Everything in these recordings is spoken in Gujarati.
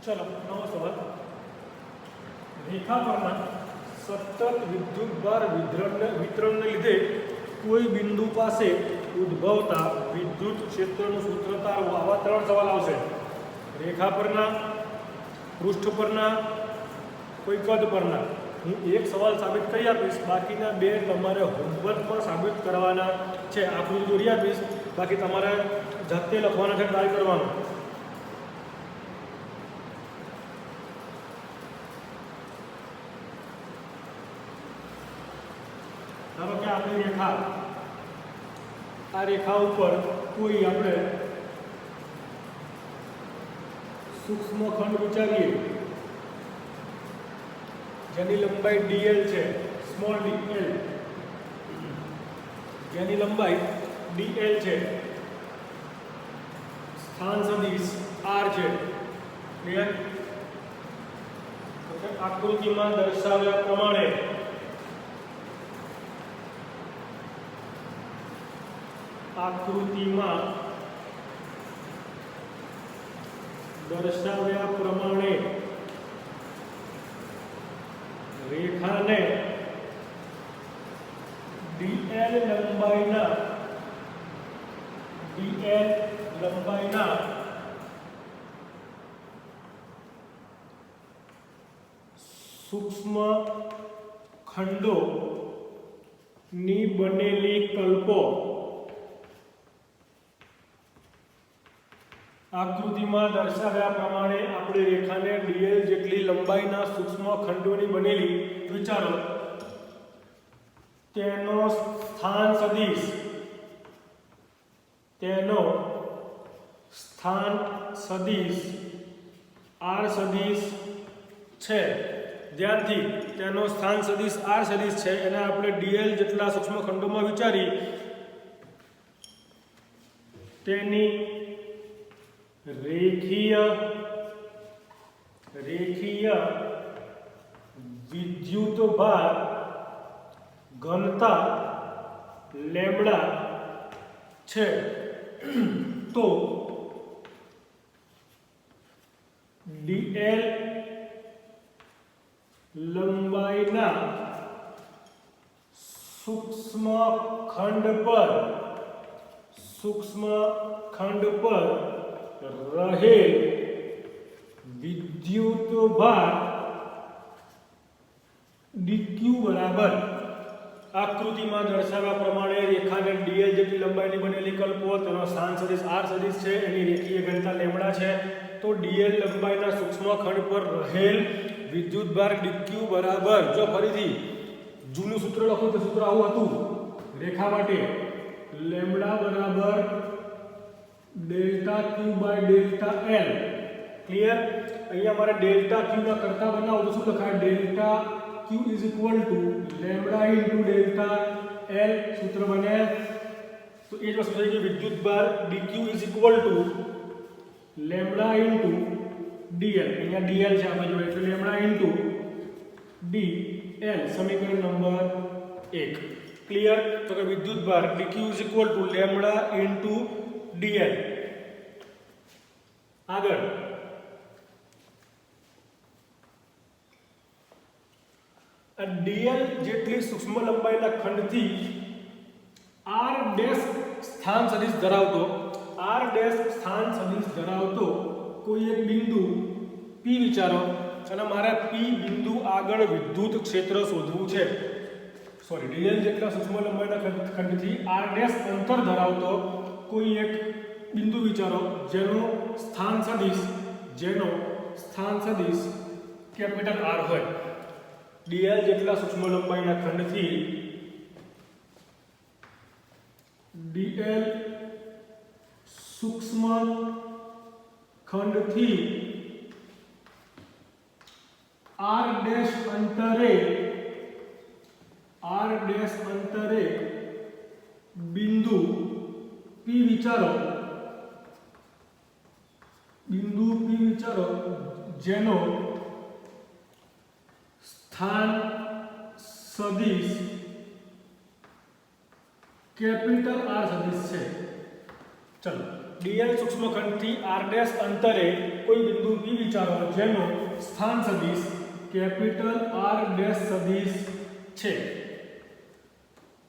चलो नવો सवाल। रेखा पर सतत विद्युतभार वितरण ने लीधे कोई बिंदु पासे उद्भवता विद्युत क्षेत्रનું सूत्र તારવો। આવા ત્રણ સવાલ આવશે। રેખા પરના, પૃષ્ઠ પરના, કોઈ કદ પરના। હું એક સવાલ સાબિત કરી આપીશ, બાકીના બે તમારે હોમવર્કમાં સાબિત કરવાના છે। આકૃતિ દોરી આપીશ, બાકી તમારે જાતે લખવાના છે, ટ્રાય કરવાનો। ધારો કે આપણી રેખા, આ રેખા ઉપર કોઈ આપણે સૂક્ષ્મ ખંડ વિચારીએ જેની લંબાઈ dl છે, સ્મોલ dl, જેની લંબાઈ dl છે, સ્થાન સદિશ r છે। ક્લિયર? આકૃતિમાં દર્શાવ્યા પ્રમાણે आकृतिमां दर्शाव्या प्रमाणे रेखा ने dl लंबाईना सूक्ष्म खंडो नी बनेली कल्पो आकृतिमां दर्शाव्या प्रमाणे आपणी रेखाने dl जेटली लंबाईना सूक्ष्म खंडोनी बनेली विचारो। तेनो स्थान सदिश r सदिश छे। ध्यानथी तेनो स्थान सदिश r सदिश छे एने आपणे dl जेटला सूक्ष्म खंडोमां विचारी तेनी रेखीय विद्युत भार घनता लेमड़ा छे। तो dl लंबाईना सूक्ष्म खंड पर रहे विद्युत भार dq बराबर आकृति में दर्शाव्या प्रमाणे रेखा ने dl जेटली लंबाईनी बनेली कल्पो तेनो स्थान सदिश r सदिश छे, एनी रेखीय घनता लेमड़ा छे। तो dl लंबाईना सूक्ष्म खंड पर रहेल विद्युत भार dq बराबर, जो फरीथी जूનું सूत्र લખો તો सूत्र આવું હતું રેખા માટે, લેમડા બરાબર delta Q by delta L. Clear? अहींया मारे डेल्टा क्यू ना करता बनावो तो शुं लखाय? Delta Q is equal to lambda into delta L. सूत्र बने तो ए ज वस्तु થઈ ગઈ विद्युत भार dq is equal to lambda into dl। अहींया dl છે આપણે જોઈએ એટલે लेमडा इनटू dl, समीकरण नंबर 1। क्लियर? तो કે विद्युत भार dq is equal to lambda into dl। आगे dl जेटली सूक्ष्म लंबाईना खंडथी r डैश स्थान सदिश धरावतो कोई एक बिंदु p विचारो અને મારે p બિંદુ આગળ વિદ્યુત ક્ષેત્ર શોધવું છે। સોરી, dl જેટલા સૂક્ષ્મ લંબાઈના ખંડથી r ડેશ અંતર ધરાવતો કોઈ એક बिंदु विचारो जेनो स्थान सदिश कैपिटल R होय। dl जेटला सूक्ष्म लंबाईना खंडथी dl सूक्ष्म खंडथी r डैश अंतरे बिंदु p विचारो जेनो स्थान सदिश कैपिटल R सदिश है। चलो dl સૂક્ષ્મખંડથી r ડેશ અંતરે કોઈ બિંદુ p વિચારો જેનો સ્થાન સદિશ કેપિટલ R ડેશ સદિશ છે.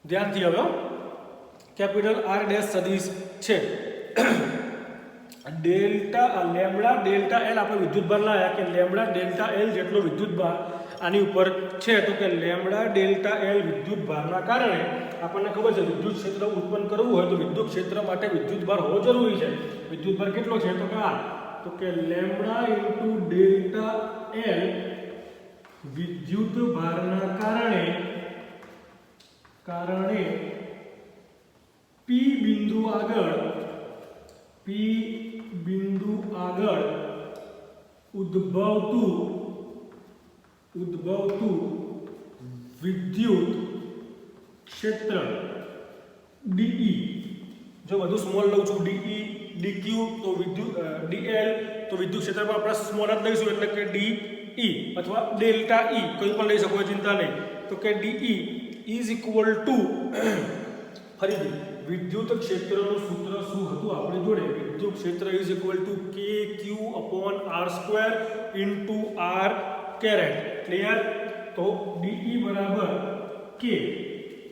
ધ્યાનથી હવે કેપિટલ R ડેશ સદિશ છે. ડેલ્ટા લેમ્બડા ડેલ્ટા એલ આપણે વિદ્યુતભાર લાયા કે લેમ્બડા ડેલ્ટા એલ જેટલો વિદ્યુતભાર આની ઉપર છે, તો કે લેમ્બડા ડેલ્ટા એલ વિદ્યુતભારના કારણે આપણને ખબર છે વિદ્યુત ક્ષેત્ર ઉત્પન્ન કરવું હોય તો વિદ્યુત ક્ષેત્ર માટે વિદ્યુતભાર હોવો જરૂરી છે. વિદ્યુતભાર કેટલો છે તો કે આ, તો કે લેમ્બડા ઇન્ટુ ડેલ્ટા એલ વિદ્યુતભારના કારણે પી બિંદુ આગળ ઉદ્ભવતું વિદ્યુત ક્ષેત્ર DE, જો બધું સ્મોલ લઉં છું DE DQ તો વિદ્યુત DL તો વિદ્યુત ક્ષેત્ર પર આપણે સ્મોલ જ લઈશું એટલે કે DE અથવા ડેલ્ટા E કોઈ પણ લઈ શકો, ચિંતા નહીં. તો કે DE ઇઝ ઇક્વલ ટુ ફરીથી વિદ્યુત ક્ષેત્રનું સૂત્ર શું હતું આપણી જોડે? વિદ્યુત ક્ષેત્ર is equal to KQ upon R² into R caret. Clear? તો DE બરાબર K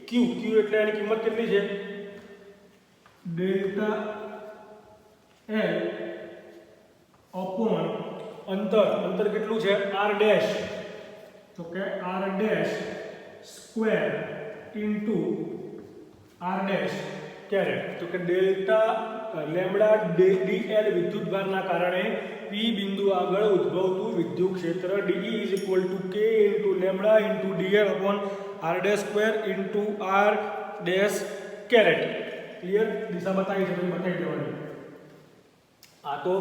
Q એટલે એની કિંમત કેટલી છે? ડેલ્ટા L અપોન અંતર કેટલું છે? R ડેશ, તો કે R dash square into R dash caret. તો કે ડેલ્ટા લેમ્બડા DL વિદ્યુતભારના કારણે P બિંદુ આગળ ઉદ્ભવતું વિદ્યુત ક્ષેત્ર DE is equal to K into lambda into DL upon R dash square into R dash caret. Clear? દિશા બતાવી છે, પછી બતાવી દેવાની. આ તો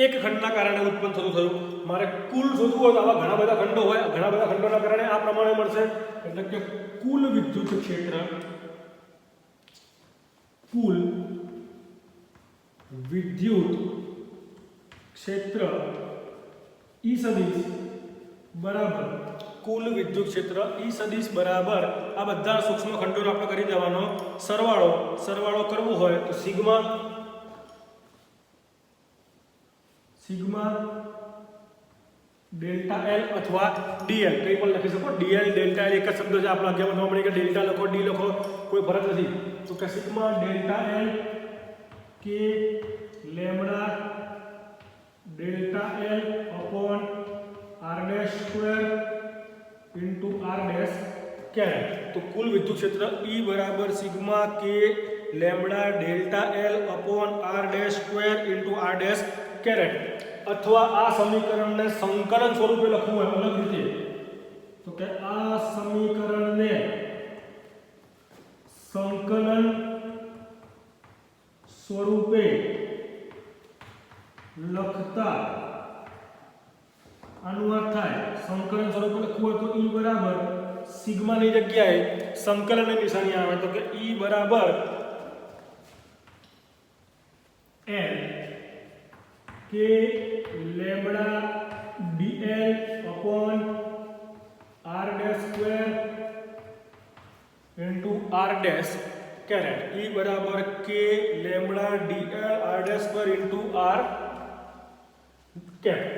એક ખંડના કારણે ઉત્પન્ન થયું. મારે કુલ શોધવું હોય તો આવા ઘણા બધા ખંડો હોય, ઘણા બધા ખંડોના કારણે આ પ્રમાણે મળશે. એટલે કે કુલ વિદ્યુત ક્ષેત્ર E સદિશ બરાબર કુલ વિદ્યુત ક્ષેત્ર E સદિશ બરાબર આ બધા સૂક્ષ્મ ખંડોનો આપણે કરી દેવાનો સરવાળો કરવો હોય તો સિગ્મા ડેલ્ટા L અથવા DL કંઈ પણ લખી શકો. DL ડેલ્ટા L એક જ શબ્દ છે. આપણે અગિયાર નોમ મળી કે ડેલ્ટા લખો D લખો કોઈ ફરક નથી. તો કે સિગ્મા ડેલ્ટા L કે lambda delta L upon R dash square into R dash caret. તો કુલ વિદ્યુત ક્ષેત્ર E બરાબર સિગ્મા કે lambda delta L upon R dash square into R dash caret. અથવા આ સમીકરણને સંકલન સ્વરૂપે લખવું હોય અલગ રીતે, તો કે આ સમીકરણને સંકલન સ્વરૂપે લખતા આનું અર્થ થાય સંકલન સ્વરૂપે લખવું હોય તો E બરાબર સિગ્માની જગ્યાએ સંકલનની નિશાની આવે, તો કે E બરાબર L કે lambda DL upon R dash square into R dash caret. E બરાબર કે lambda DL R dash square into R caret.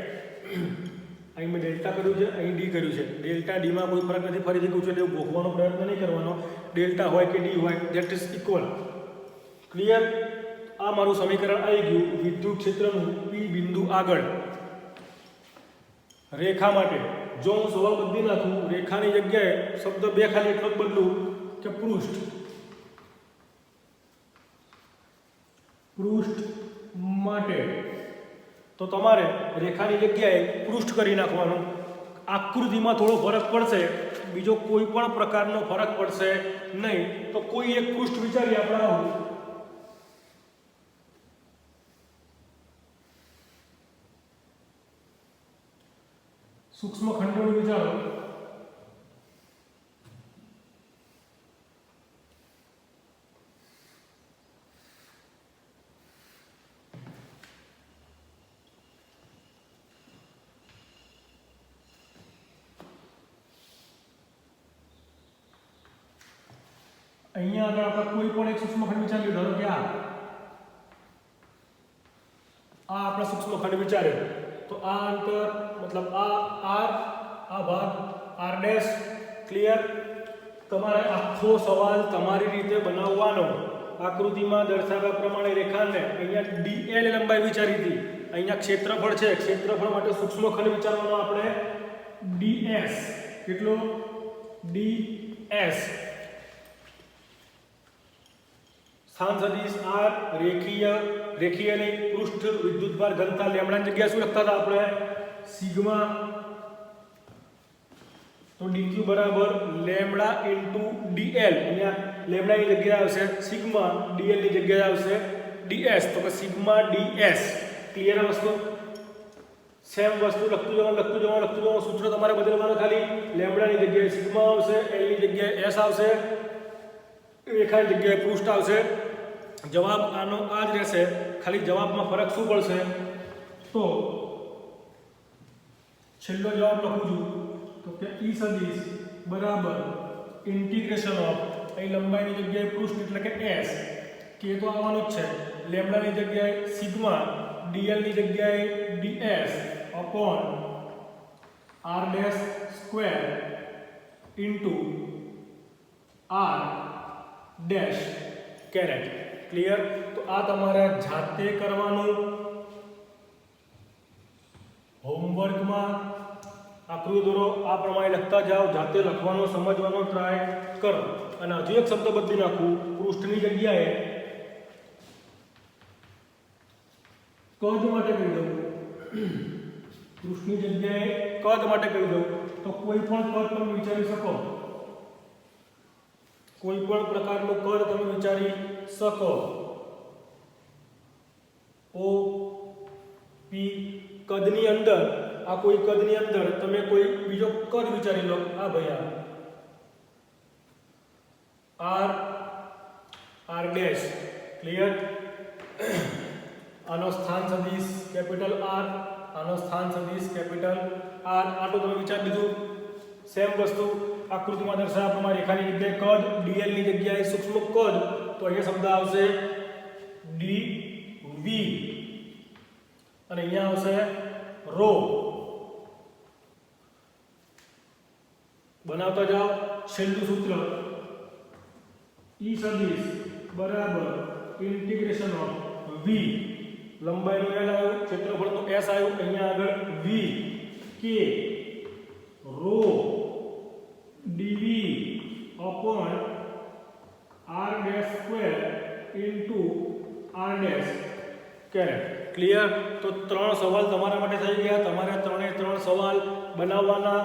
અહીં મેં ડેલ્ટા કર્યું છે, અહીં ડી કર્યું છે. ડેલ્ટા ડીમાં કોઈ ફરક નથી. ફરીથી કહું છું એટલે ગોખવાનો પ્રયત્ન નહીં કરવાનો. ડેલ્ટા હોય કે ડી હોય ધેટ ઇઝ ઇક્વલ. ક્લિયર? આ મારું સમીકરણ આવી ગયું વિદ્યુત ક્ષેત્રનું P બિંદુ આગળ. રેખા માટે જો હું સવાલ બદલી નાખું, રેખાની જગ્યાએ શબ્દ બે ખાલી એટલો જ બદલું કે પૃષ્ઠ માટે, તો તમારે રેખાની જગ્યાએ પૃષ્ઠ કરી નાખવાનું. આકૃતિમાં થોડો ફરક પડશે, બીજો કોઈ પણ પ્રકારનો ફરક પડશે નહીં. તો કોઈ એક પૃષ્ઠ વિચારીએ આપણે આવું. સૂક્ષ્મ ખંડોનું વિચારો. અહીંયા આગળ આપણે કોઈ પણ એક સૂક્ષ્મ ખંડ વિચારી લો. ધારો કે આ વિચારે તો આ અંતર મતલબ આ ભાગ r ડેશ. ક્લિયર? તમારે આખો સવાલ તમારી રીતે બનાવવાનો. આકૃતિમાં દર્શાવ્યા પ્રમાણે રેખાને અહીંયા dl લંબાઈ વિચારી હતી, અહીંયા ક્ષેત્રફળ છે, ક્ષેત્રફળ માટે સૂક્ષ્મખંડ વિચારવાનો આપણે ds. કેટલો? ds. સ્થાન સદિશ r, રેખીય નહીં, પૃષ્ઠ વિદ્યુતભાર ઘનતા લેમ્ડાની જગ્યાએ શું લખતા હતા આપણે? સિગ્મા. તો dq બરાબર લેમ્ડા ઇન્ટુ dl. અહીંયા લેમ્ડાની જગ્યાએ આવશે સિગ્મા, dl ની જગ્યાએ આવશે ds. તો કે સિગ્મા ds. ક્લિયર વસ્તુ? સેમ વસ્તુ લખતું જવાનું. સૂત્ર તમારે બદલવાનું. ખાલી લેમ્ડાની જગ્યાએ સિગ્મા આવશે, l ની જગ્યાએ s આવશે, રેખાની જગ્યાએ પૃષ્ઠ આવશે. જવાબ આનો આ જ રહેશે. ખાલી જવાબમાં ફરક શું પડશે? તો છેલ્લો જવાબ લખું છું તો કે E સદિશ બરાબર ઇન્ટિગ્રેશન ઓફ, અહીં લંબાઈની જગ્યાએ પૃષ્ઠ એટલે કે s, કે તો આવવાનું જ છે, લેમ્ડાની જગ્યાએ સિગ્મા, dl ની જગ્યાએ ds upon r dash square into r dash caret. Clear? તો આ તમારે જાતે કરવાનું. હોમવર્કમાં આકૃતિ દોરો, આ પ્રમાણે લખતા જાઓ, જાતે લખવાનો, સમજવાનો ટ્રાય કરો. અને હજુ એક શબ્દ બદલી નાખું, પૃષ્ઠની જગ્યાએ કદ માટે કહી દઉં. પૃષ્ઠની જગ્યાએ કદ માટે કહી દઉં તો કોઈ પણ કદ તમે વિચારી શકો, કોઈ પણ પ્રકારનું કદ તમે વિચારી શકો. ઓ પી કદની અંદર, આ કોઈ કદની અંદર તમે કોઈ બીજો કદ વિચારી લો. આ ભૈયા r ડેશ. ક્લિયર? આનો સ્થાન સદિશ કેપિટલ R, આનો સ્થાન સદિશ કેપિટલ R. આટલું તમે વિચારી લીધું. સેમ વસ્તુ આકૃતિમાં દર્શાવ્યા પ્રમાણે રેખાની જગ્યાએ કદ, dl ની જગ્યાએ સૂક્ષ્મ કદ, તો અહીંયા શબ્દ આવશે dv અને અહીંયા આવશે રો. બનાવતા જાઓ. છેલ્લું સૂત્ર E સદિશ બરાબર ઇન્ટિગ્રેશન ઓફ v, લંબાઈનું l આવ્યું, ક્ષેત્રફળનું s આવ્યું, અહીંયા આગળ v કે rho dv upon r dash square into r dash caret. Clear? તો 3 સવાલ તમારા માટે થઈ ગયા. તમારે 3 સવાલ બનાવવાના.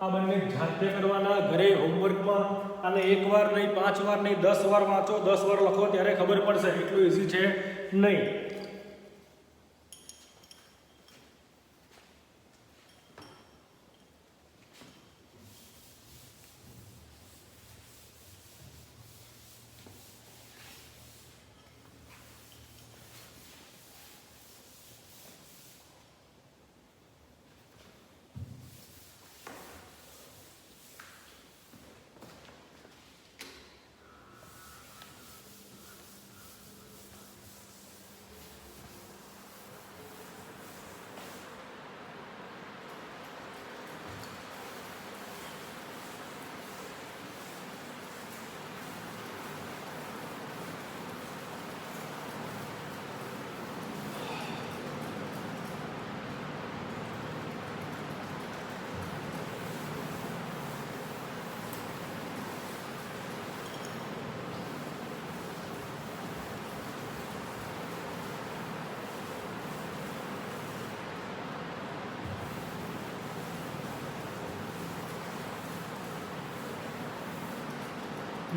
આ બંને જાતે કરવાના ઘરે હોમવર્કમાં. અને એકવાર નહીં, 5 વાર નહીં, 10 વાર વાંચો, 10 વાર લખો, ત્યારે ખબર પડશે. એટલું ઈઝી છે નહીં.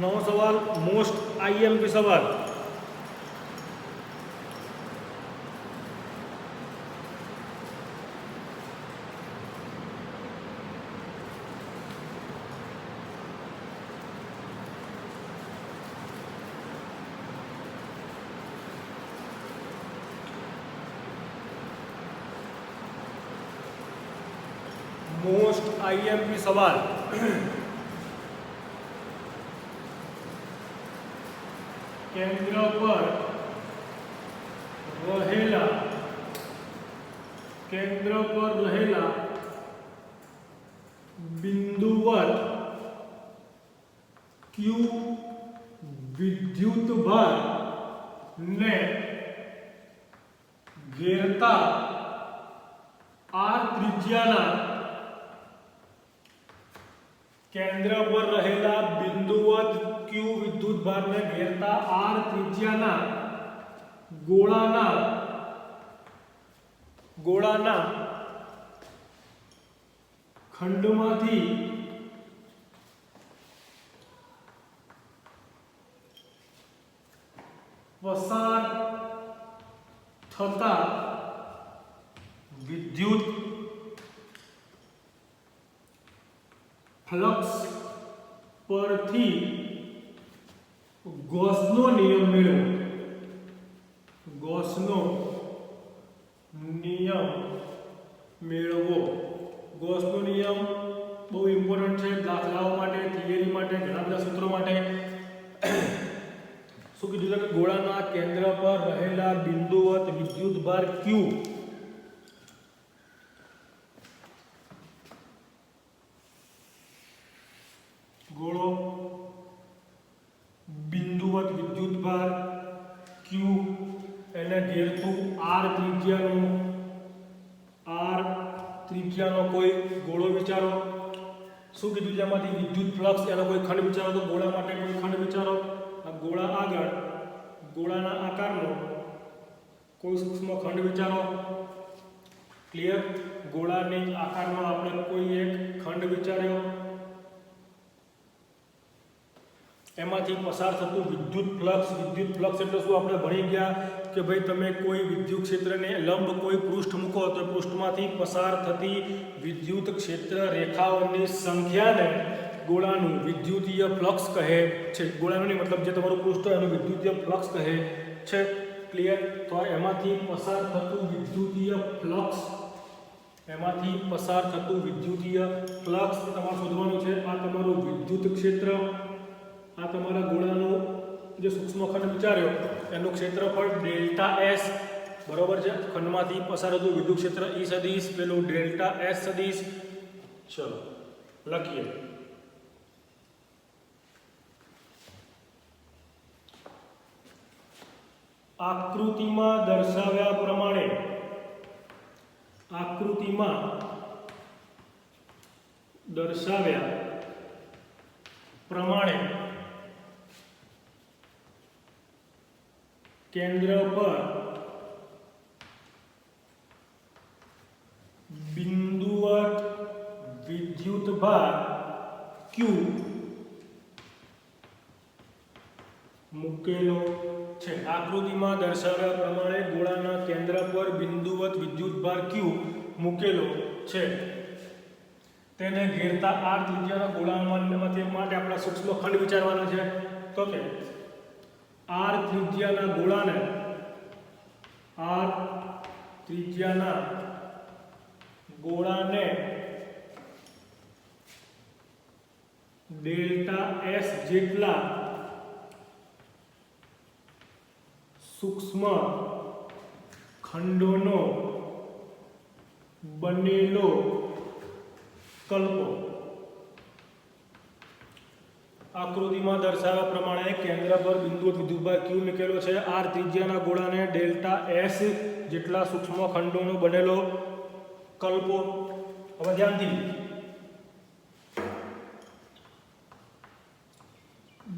નવો સવાલ, મોસ્ટ આઈએમપી સવાલ. મોસ્ટ આઈએમપી સવાલ. કેન્દ્ર પર રહેલા કેન્દ્ર પર રહેલા બિંદુવત q વિદ્યુત ભાર ને ઘેરતા r ત્રિજ્યાના કેન્દ્ર પર રહેલા બિંદુવત q વિદ્યુત ભારને ઘેરતા r ત્રિજ્યાના ગોળાના ખંડમાંથી પસાર થતા વિદ્યુત ફ્લક્સ પરથી ગૌસનો નિયમ મેળવો. ગૌસનો નિયમ મેળવો. ગૌસનો નિયમ બહુ ઇમ્પોર્ટન્ટ છે દાખલાઓ માટે, થિયરી માટે, ઘણા બધા સૂત્રો માટે. શું કીધું છે કે ગોળાના કેન્દ્ર પર રહેલા બિંદુવત વિદ્યુત ભાર q ગોળો બિંદુવત વિદ્યુત ભાર q એને ઘેરતું r ત્રિજ્યાનો કોઈ ગોળો વિચારો. શું કીધું છે એમાંથી વિદ્યુત ફ્લક્સ એનો કોઈ ખંડ વિચારો, તો ગોળા માટે કોઈ ખંડ વિચારો. આ ગોળા આગળ ગોળાના આકારનો કોઈ સૂક્ષ્મ ખંડ વિચારો. ક્લિયર? ગોળાની આકારનો આપણે કોઈ એક ખંડ વિચાર્યો, એમાંથી પસાર થતું વિદ્યુત ફ્લક્સ એટલે શું આપણે ભણી ગયા કે ભાઈ તમે કોઈ વિદ્યુત ક્ષેત્રને લંબ કોઈ પૃષ્ઠ મૂકો તો પૃષ્ઠમાંથી પસાર થતી વિદ્યુત ક્ષેત્ર રેખાઓની સંખ્યાને ગોળાનું વિદ્યુતીય ફ્લક્સ કહે છે. ગોળાનું નહીં, મતલબ જે તમારું પૃષ્ઠ એનું વિદ્યુતીય ફ્લક્સ કહે છે. ક્લિયર? તો એમાંથી પસાર થતું વિદ્યુતીય ફ્લક્સ તમારે શોધવાનું છે. આ તમારું વિદ્યુત ક્ષેત્ર, આ તમારા ગોળાનું જે સૂક્ષ્મ ખંડ વિચાર્યો એનું ક્ષેત્રફળ ડેલ્ટા એસ, બરોબર છે. ખંડમાંથી પસાર થતું વિદ્યુત ક્ષેત્ર E સદિશ, પેલું ડેલ્ટા એસ સદિશ. ચલો લખીએ. આકૃતિમાં દર્શાવ્યા પ્રમાણે કેન્દ્ર પર બિંદુવત વિદ્યુત ભાર q મૂકેલો છે. આકૃતિમાં દર્શાવ્યા પ્રમાણે ગોળાના કેન્દ્ર પર બિંદુવત વિદ્યુત ભાર q મૂકેલો છે. તેને ઘેરતા r ત્રિજ્યાના ગોળામાંથી માટે આપણા સૂક્ષ્મ ખંડ વિચારવાના છે. તો કે r ત્રિજ્યાના ગોળાને ડેલ્ટા s જેટલા સૂક્ષ્મ ખંડોનો બનેલો કલ્પો. આકૃતિમાં દર્શાવ્યા પ્રમાણે કેન્દ્ર પર બિંદુવત વિદ્યુત ભાર q મૂકેલો છે. r ત્રિજ્યાના ગોળાને ડેલ્ટા s જેટલા સૂક્ષ્મ ખંડોનો બનેલો કલ્પો. હવે ધ્યાનથી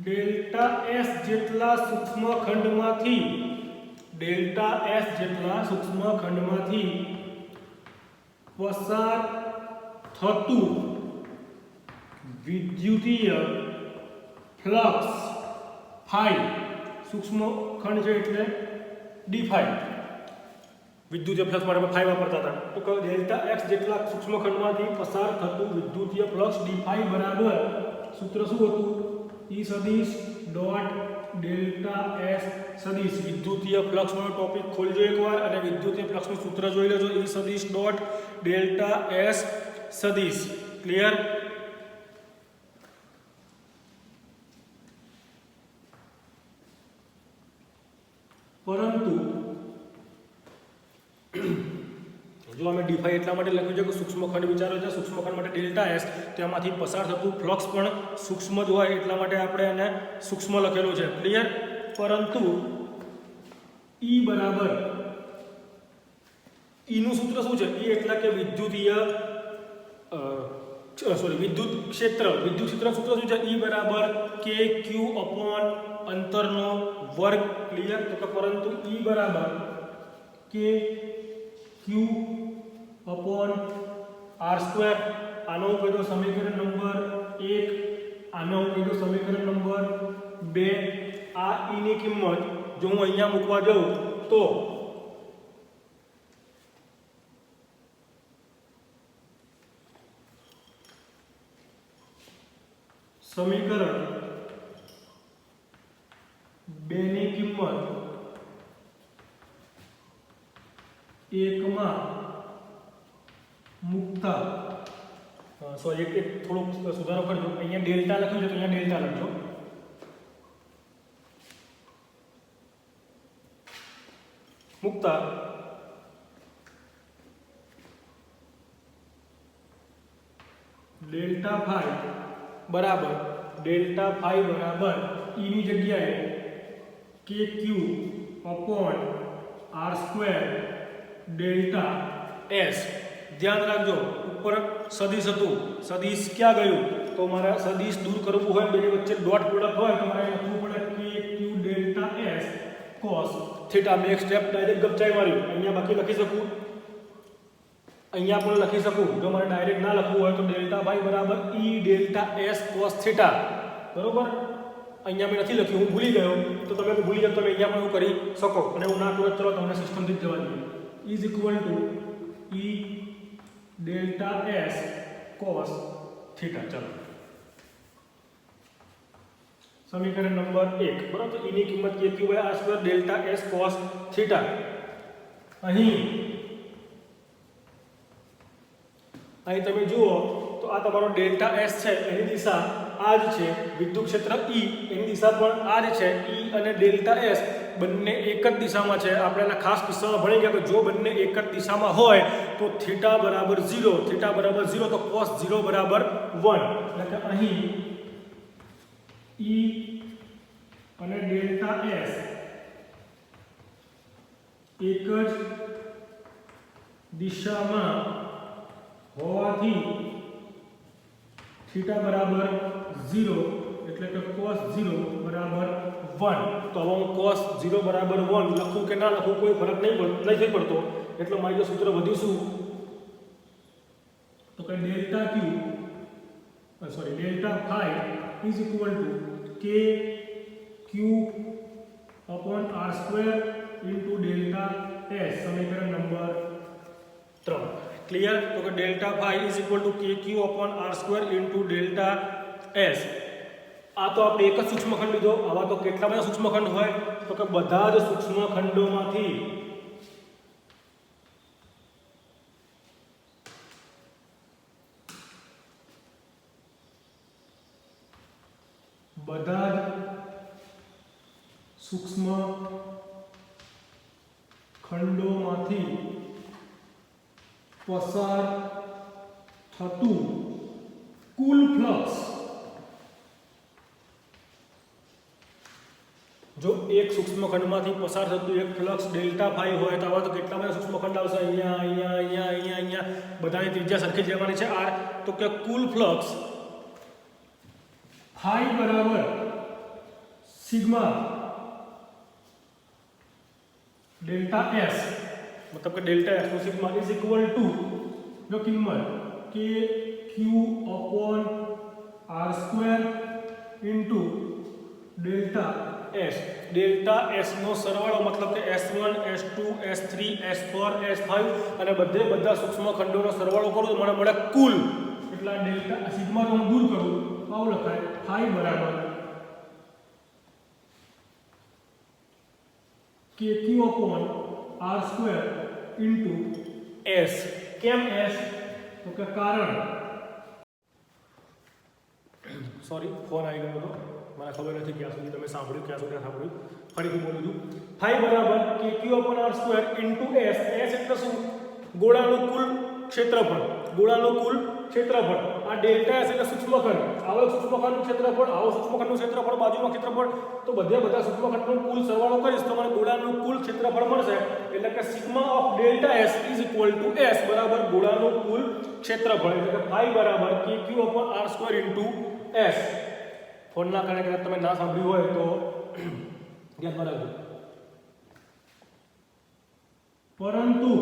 ડેલ્ટા s જેટલા સૂક્ષ્મ ખંડમાંથી પસાર થતું વિદ્યુતીય ફ્લક્સ ફાઈ, સૂક્ષ્મ ખંડ છે એટલે ડી ફાઈ, વિદ્યુતીય ફ્લક્સ માટે ફાઈ વાપરતા હતા. તો કહો ડેલ્ટા એક્સ જેટલા સૂક્ષ્મ ખંડમાંથી પસાર થતું વિદ્યુતીય ફ્લક્સ ડી ફાઈ બરાબર સૂત્ર શું હતું? E સદિશ ડોટ ડેલ્ટા એસ સદિશ. વિદ્યુતીય ફ્લક્સનો ટોપિક ખોલજો એકવાર અને વિદ્યુતીય ફ્લક્સનું સૂત્ર જોઈ લેજો. E સદિશ ડોટ ડેલ્ટા એસ સદિશ. ક્લિયર? પરંતુ જો અમે ડી5 એટલા માટે લખ્યું છે કે સૂક્ષ્મખંડ વિચારો છે, સૂક્ષ્મખંડ માટે ડેલ્ટા એસ, તેમાંથી પસાર થતું ફ્લક્સ પણ સૂક્ષ્મ જ હોય એટલા માટે આપણે એને સૂક્ષ્મ લખેલું છે. ક્લિયર? પરંતુ ઈ બરાબર ઈનું સૂત્ર શું છે? ઈ એટલે કે વિદ્યુત ક્ષેત્ર. વિદ્યુત ક્ષેત્રનું સૂત્ર શું છે? ઈ બરાબર કે ક્યુ અપોન અંતરનો વર્ગ. ક્લિયર? તો કે પરંતુ ઈ બરાબર k q upon r square. આનો હું કહી દઉં સમીકરણ નંબર 1, આનો હું કહી દઉં સમીકરણ નંબર 2. આ ઈ ની કિંમત જો હું અહીંયા મૂકવા જાઉં તો સમીકરણ 2 ની કિંમત 1 માં મૂકતા સોરી એક થોડુંક સુધારો કરજો. અહીંયા ડેલ્ટા લખ્યું છે તો અહીંયા ડેલ્ટા લખજો. મૂકતા ડેલ્ટા ફાઈ બરાબર ઈ ની જગ્યાએ k q upon r square delta S. ધ્યાન રાખજો ઉપર સદિશ હતું, સદિશ ક્યાં ગયું? તો મારે સદિશ દૂર કરવું હોય, બેની વચ્ચે ડોટ પ્રોડક્ટ હોય તો મારે લખવું પડે કે ક્યુ ડેલ્ટા એસ કોસ થીટા. મેં એક સ્ટેપ ડાયરેક્ટ ગપચાઈ માર્યું. અહીંયા બાકી લખી શકું, અહીંયા પણ લખી શકું. જો મારે ડાયરેક્ટ ના લખવું હોય તો ડેલ્ટા વાય બરાબર ઈ ડેલ્ટા એસ કોસ થીટા. બરોબર? અહીંયા મેં નથી લખ્યું, હું ભૂલી ગયો તો તમે ભૂલી જાવ, તમે અહીંયા પણ એવું કરી શકો. અને હું ના કરું ચલો તમને સિસ્ટમથી જ જવા દઈએ. Is equal to E delta S cos theta. ચલો સમીકરણ નંબર 1. બરાબર? ઈ ની કિંમત k q by r square delta S cos theta. અહીં તમે જુઓ તો આ તમારો ડેલ્ટા એસ છે, એની દિશા આ જ છે. વિદ્યુત ક્ષેત્ર ઈ એની દિશા પણ આ જ છે. ઈ અને ડેલ્ટા એસ બંને એક જ દિશામાં છે. આપણે એના ખાસ કિસ્સામાં ભણી ગયા કે જો બંને એક જ દિશામાં હોય તો થીટા બરાબર 0, થીટા બરાબર 0 તો કોસ 0 બરાબર 1. એટલે કે અહીં ઈ અને ડેલ્ટા એસ એક જ દિશામાં હોવાથી થીટા બરાબર 0 એટલે કે cos 0 બરાબર 1. તો હવે હું cos 0 બરાબર 1 લખું કે ના લખું કોઈ ફરક નહીં પડતો. એટલે મારી જો સૂત્ર વધ્યું શું તો કે delta phi is equal to k q upon r square into delta S. સમીકરણ નંબર 3. ક્લિયર? તો કે delta phi is equal to k q upon r square into delta S. આ તો આપણે એક જ સૂક્ષ્મખંડ લીધો. આવા તો કેટલા બધા સૂક્ષ્મખંડ હોય? તો કે બધા જ સૂક્ષ્મખંડોમાંથી પસાર થતું કુલ ફ્લક્સ જો એક સૂક્ષ્મખંડમાંથી પસાર થતું એક ફ્લક્સ ડેલ્ટા ફાઈ હોય તો આવા તો કેટલા બધા સૂક્ષ્મખંડ આવશે? અહીંયા બધાની ત્રિજ્યા સરખી જ રહેવાની છે r. તો કે કુલ ફ્લક્સ ફાઈ બરાબર સિગ્મા ડેલ્ટા એસ, मतलब कि डेल्टा एस को सिग्मा इज इक्वल टू जो किंमत k q upon r square into delta S નો સરવાળો मतलब કે s1 s2 s3 s4 s5 અને બધા સૂક્ષ્મખંડોનો સરવાળો કરું તો મને મળે કુલ. એટલા ડેલ્ટા સિગ્મા તો હું દૂર કરું તો આવું લખાય ફાઈ બરાબર k q upon r square into S. કેમ એસ? તો કે કારણ સોરી ફોન આવી ગયો હતો, મને ખબર નથી ક્યાં સુધી તમે સાંભળ્યું, ક્યાં સુધી સાંભળ્યું. ફરીથી બોલું છું. ફાઈ બરાબર k q upon r square into S. S એટલે શું? ગોળાનું કુલ ક્ષેત્રફળ, આ ડેલ્ટા એસ એટલે સૂક્ષ્મખંડ, આવો સૂક્ષ્મખંડનું ક્ષેત્રફળ, આવો સૂક્ષ્મખંડનું ક્ષેત્રફળ, બાજુમાં ક્ષેત્રફળ, તો બધા સૂક્ષ્મખંડનો કુલ સરવાળો કરીશ તો મને ગોળાનું કુલ ક્ષેત્રફળ મળશે. એટલે કે sigma of delta S is equal two S બરાબર ગોળાનું કુલ ક્ષેત્રફળ, એટલે કે phi બરાબર kq/r² ઇન્ટુ એસ. ફોનના કારણે કદાચ તમે ના સાંભળ્યું હોય તો ધ્યાનમાં રાખજો. પરંતુ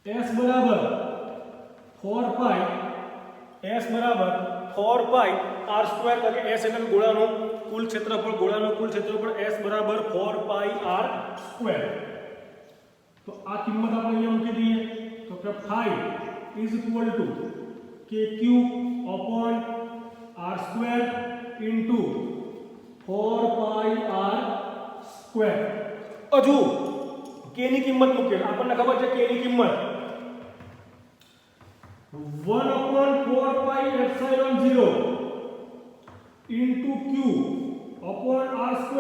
s બરાબર 4 પાઈ r² એટલે s એટલે ગોળાનું કુલ ક્ષેત્રફળ s બરાબર 4 પાઈ r². તો આ કિંમત આપણે અહીંયા મૂકી દઈએ તો કે phi is equal to kq/r² into 4 pi r². હજુ k ની કિંમત મૂકીએ, આપણને ખબર છે k ની કિંમત 1/4 પાઈ એપ્સિલોન 0 into q/r²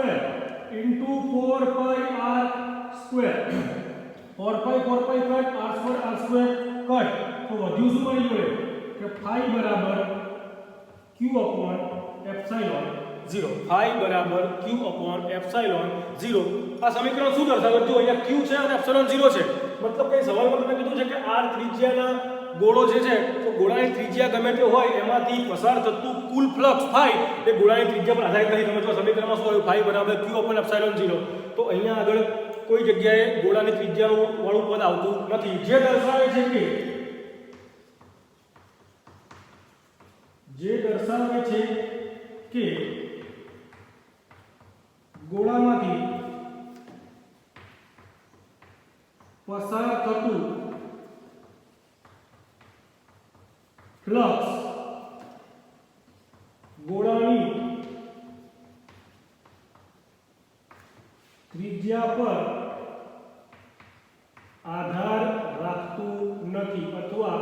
into 4 પાઈ r². 4 પાઈ કટ, r² કટ, તો વધ્યું શું મળી જોડે કે phi બરાબર q/epsilon 0. phi બરાબર q/epsilon 0. આ સમીકરણ શું દર્શાવે? જો અહીંયા q છે અને એપ્સિલોન 0 છે, મતલબ કે સવાલમાં તમને કીધું છે કે r ત્રિજ્યાના ગોળો જે છે તો ગોળાની ત્રિજ્યા ગમે તે હોય એમાંથી પસાર થતું કુલ ફ્લક્સ phi એ ગોળાની ત્રિજ્યા પર આધારિત નથી. તમે જો સમીકરણમાં શું આવ્યું? phi બરાબર q/epsilon 0. તો અહીંયા આગળ કોઈ જગ્યાએ ગોળાની ત્રિજ્યા વાળું પદ આવતું નથી, જે દર્શાવે છે કે ગોળામાંથી પસાર થતું ફ્લક્સ ગોળાની ત્રિજ્યા પર આધાર રાખતું નથી અથવા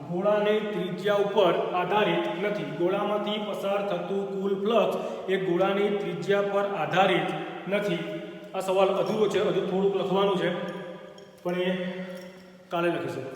ગોળાની ત્રિજ્યા ઉપર આધારિત નથી. ગોળામાંથી પસાર થતું કુલ ફ્લક્સ એ ગોળાની ત્રિજ્યા પર આધારિત નથી. આ સવાલ અધૂરો છે, હજુ થોડુંક લખવાનું છે, પણ એ કાલે લખીશું.